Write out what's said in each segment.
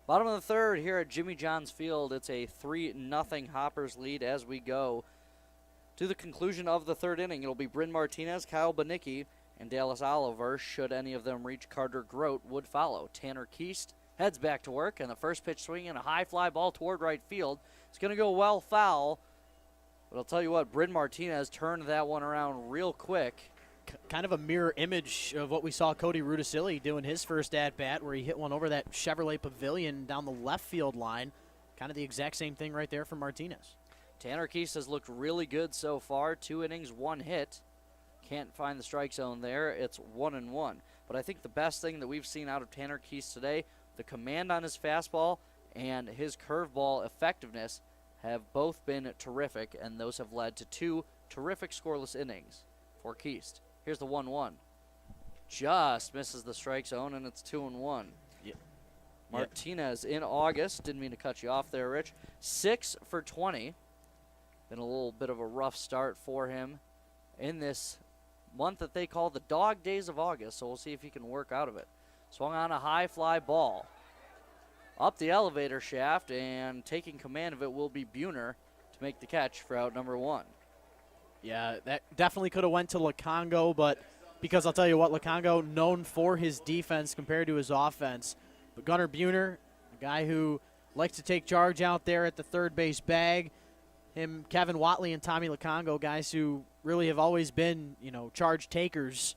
Bottom of the third here at Jimmy John's Field. It's a 3-0 Hoppers lead as we go to the conclusion of the third inning. It'll be Bryn Martinez, Kyle Banicki, and Dallas Oliver. Should any of them reach, Carter Grote would follow. Tanner Keast heads back to work, and the first pitch swinging, a high fly ball toward right field. It's going to go well foul, but I'll tell you what, Bryn Martinez turned that one around real quick. Kind of a mirror image of what we saw Cody Rudisilli doing his first at-bat, where he hit one over that Chevrolet Pavilion down the left field line. Kind of the exact same thing right there from Martinez. Tanner Keast has looked really good so far. 2 innings, 1 hit. Can't find the strike zone there. It's 1-1. But I think the best thing that we've seen out of Tanner Keast today, the command on his fastball and his curveball effectiveness have both been terrific, and those have led to 2 terrific scoreless innings for Keast. Here's the 1-1. Just misses the strike zone, and it's 2-1. Yeah. Martinez in August. Didn't mean to cut you off there, Rich. 6 for 20. Been a little bit of a rough start for him in this month that they call the dog days of August, so we'll see if he can work out of it. Swung on a high fly ball. Up the elevator shaft, and taking command of it will be Buhner to make the catch for out number 1. Yeah, that definitely could have went to Lukongo, but because I'll tell you what, Lukongo known for his defense compared to his offense. But Gunnar Buhner, a guy who likes to take charge out there at the third base bag. Him, Kevin Watley, and Tommy Lukongo, guys who really have always been, charge takers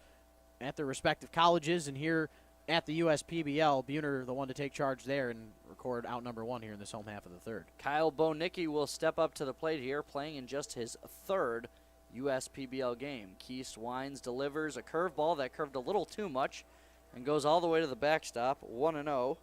at their respective colleges, and here at the USPBL, Buhner the one to take charge there and record out number 1 here in this home half of the third. Kyle Bonicki will step up to the plate here, playing in just his 3rd USPBL game. Keast winds, delivers a curveball that curved a little too much and goes all the way to the backstop, 1-0.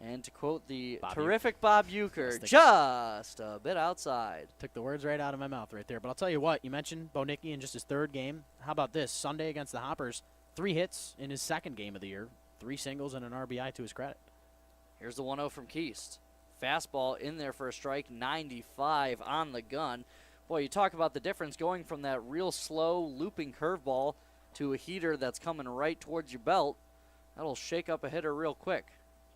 And to quote the terrific Bob Uecker, just a bit outside. Took the words right out of my mouth right there. But I'll tell you what, you mentioned Bonicki in just his 3rd game. How about this? Sunday against the Hoppers, 3 hits in his 2nd game of the year, 3 singles and an RBI to his credit. Here's the 1-0 from Keast. Fastball in there for a strike, 95 on the gun. Boy, you talk about the difference going from that real slow looping curveball to a heater that's coming right towards your belt. That'll shake up a hitter real quick.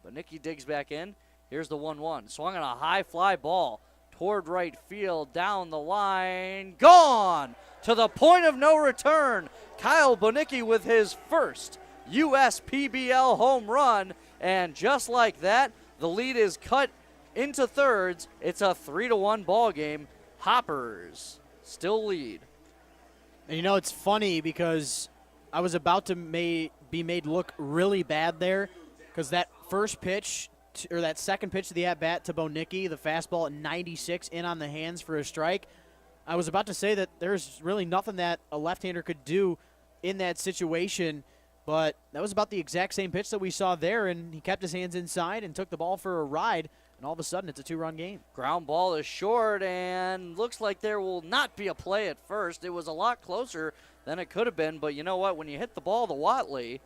But Nicky digs back in. Here's the 1-1. Swung on a high fly ball toward right field, down the line, gone to the point of no return. Kyle Bonicki with his first USPBL home run, and just like that, the lead is cut into thirds. It's a 3-1 ball game. Hoppers still lead. And it's funny because I was about to be made look really bad there because that first pitch, or that second pitch to the at-bat to Bonicki, the fastball at 96 in on the hands for a strike, I was about to say that there's really nothing that a left-hander could do in that situation, but that was about the exact same pitch that we saw there, and he kept his hands inside and took the ball for a ride, and all of a sudden it's a 2-run game. Ground ball is short, and looks like there will not be a play at first. It was a lot closer than it could have been, but you know what? When you hit the ball to Watley,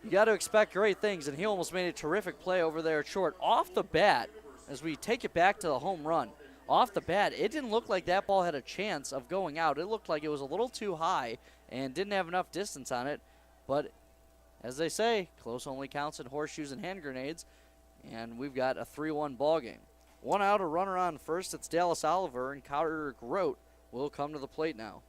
you got to expect great things, and he almost made a terrific play over there at short. Off the bat, as we take it back to the home run, off the bat, it didn't look like that ball had a chance of going out. It looked like it was a little too high and didn't have enough distance on it, but as they say, close only counts in horseshoes and hand grenades, and we've got a 3-1 ball game. 1 out, a runner on first. It's Dallas Oliver, and Carter Grote will come to the plate now.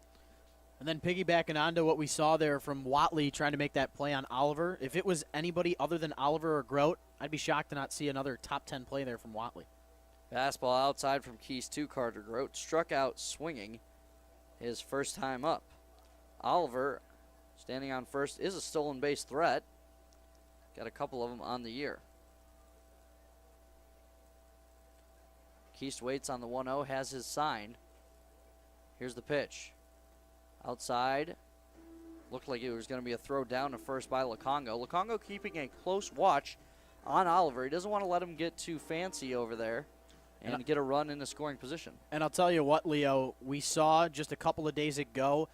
And then piggybacking onto what we saw there from Watley trying to make that play on Oliver, if it was anybody other than Oliver or Grote, I'd be shocked to not see another top 10 play there from Watley. Fastball outside from Keast to Carter Grote. Struck out swinging his first time up. Oliver, standing on first, is a stolen base threat. Got a couple of them on the year. Keast waits on the 1-0, has his sign. Here's the pitch. Outside. Looked like it was going to be a throw down to first by Lukongo. Lukongo keeping a close watch on Oliver. He doesn't want to let him get too fancy over there and get a run in the scoring position. And I'll tell you what, Leo, we saw just a couple of days ago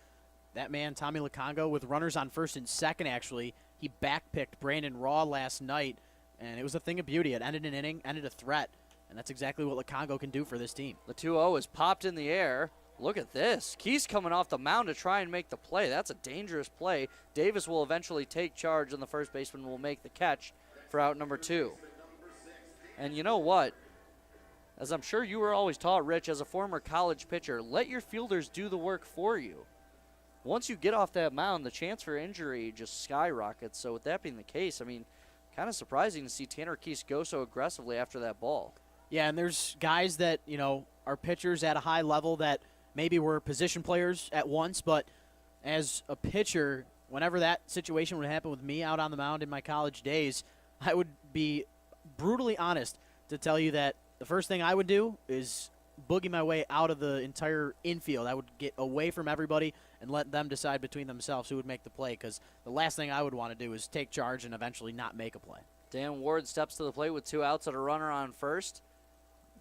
that man, Tommy Lukongo, with runners on first and second, actually, he backpicked Brandon Raw last night, and it was a thing of beauty. It ended an inning, ended a threat, and that's exactly what Lukongo can do for this team. The 2-0 is popped in the air. Look at this. Keast coming off the mound to try and make the play. That's a dangerous play. Davis will eventually take charge, and the first baseman will make the catch for out number 2. And you know what? As I'm sure you were always taught, Rich, as a former college pitcher, let your fielders do the work for you. Once you get off that mound, the chance for injury just skyrockets. So with that being the case, I mean, kind of surprising to see Tanner Keese go so aggressively after that ball. Yeah, and there's guys that, are pitchers at a high level that maybe were position players at once, but as a pitcher, whenever that situation would happen with me out on the mound in my college days, I would be brutally honest to tell you that the first thing I would do is boogie my way out of the entire infield. I would get away from everybody and let them decide between themselves who would make the play, because the last thing I would want to do is take charge and eventually not make a play. Dan Ward steps to the plate with 2 outs and a runner on first.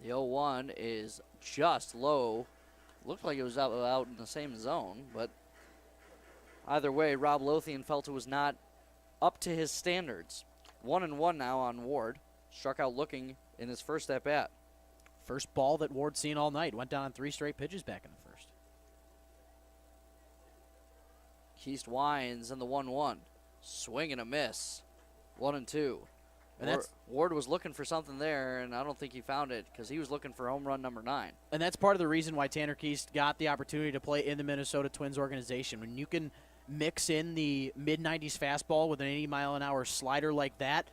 The 0-1 is just low. Looked like it was out in the same zone, but either way, Rob Lothian felt it was not up to his standards. 1-1 now on Ward. Struck out looking in his first at-bat. First ball that Ward's seen all night. Went down on 3 straight pitches back in the first. Keast winds in the 1-1. Swing and a miss. 1-2. And Ward was looking for something there, and I don't think he found it because he was looking for home run number 9. And that's part of the reason why Tanner Keast got the opportunity to play in the Minnesota Twins organization. When you can mix in the mid-90s fastball with an 80-mile-an-hour slider like that,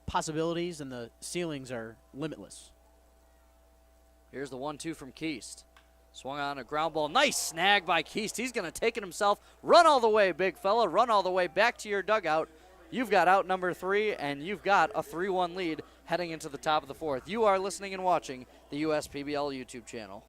possibilities and the ceilings are limitless. Here's the 1-2 from Keast. Swung on a ground ball. Nice snag by Keast. He's going to take it himself. Run all the way, big fella. Run all the way back to your dugout. You've got out number 3, and you've got a 3-1 lead heading into the top of the 4th. You are listening and watching the USPBL YouTube channel.